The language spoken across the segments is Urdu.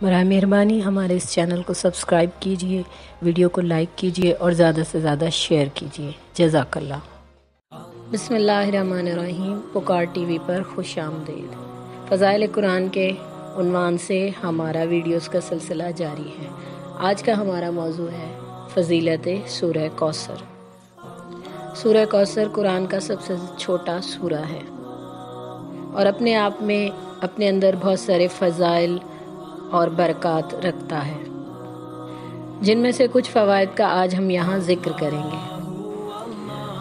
براہ مہربانی ہمارے اس چینل کو سبسکرائب کیجیے، ویڈیو کو لائک کیجیے اور زیادہ سے زیادہ شیئر کیجیے۔ جزاک اللہ۔ بسم اللہ الرحمن الرحیم۔ پکار ٹی وی پر خوش آمدید۔ فضائل قرآن کے عنوان سے ہمارا ویڈیوز کا سلسلہ جاری ہے۔ آج کا ہمارا موضوع ہے فضیلت سورہ کوثر۔ سورہ کوثر قرآن کا سب سے چھوٹا سورہ ہے اور اپنے آپ میں اپنے اندر بہت سارے فضائل اور برکات رکھتا ہے، جن میں سے کچھ فوائد کا آج ہم یہاں ذکر کریں گے۔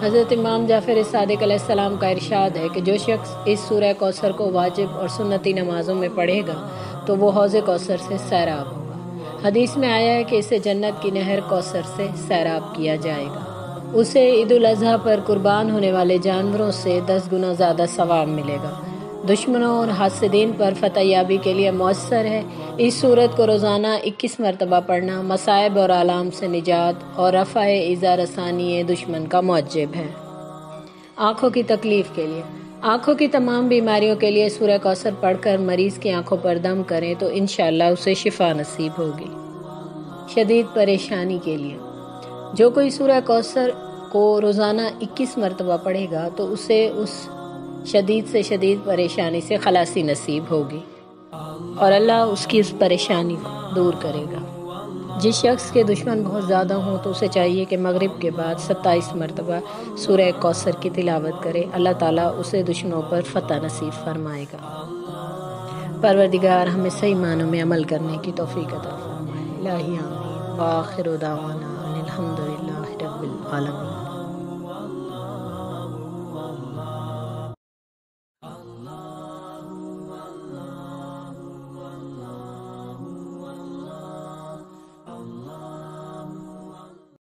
حضرت امام جعفر صادق علیہ السلام کا ارشاد ہے کہ جو شخص اس سورہ کوثر کو واجب اور سنتی نمازوں میں پڑھے گا تو وہ حوض کوثر سے سیراب ہوگا۔ حدیث میں آیا ہے کہ اسے جنت کی نہر کوثر سے سیراب کیا جائے گا۔ اسے عید الاضحیٰ پر قربان ہونے والے جانوروں سے 10 گنا زیادہ ثواب ملے گا۔ دشمنوں اور حاسدین پر فتح یابی کے لیے مؤثر ہے۔ اس سورت کو روزانہ 21 مرتبہ پڑھنا مصائب اور آلام سے نجات اور رفع ایذا رسانی دشمن کا موجب ہے۔ آنکھوں کی تکلیف کے لیے، آنکھوں کی تمام بیماریوں کے لیے سورہ کوثر پڑھ کر مریض کی آنکھوں پر دم کریں تو انشاءاللہ اسے شفا نصیب ہوگی۔ شدید پریشانی کے لیے، جو کوئی سورہ کوثر کو روزانہ 21 مرتبہ پڑھے گا تو اسے اس شدید سے شدید پریشانی سے خلاصی نصیب ہوگی اور اللہ اس کی اس پریشانی کو دور کرے گا۔ جس شخص کے دشمن بہت زیادہ ہوں تو اسے چاہیے کہ مغرب کے بعد 27 مرتبہ سورہ کوثر کی تلاوت کرے، اللہ تعالیٰ اسے دشمنوں پر فتح نصیب فرمائے گا۔ پروردگار ہمیں صحیح معنوں میں عمل کرنے کی توفیق عطا فرمائے۔ الہی آمین۔ وآخر دعوانا ان الحمد للہ رب العالمین۔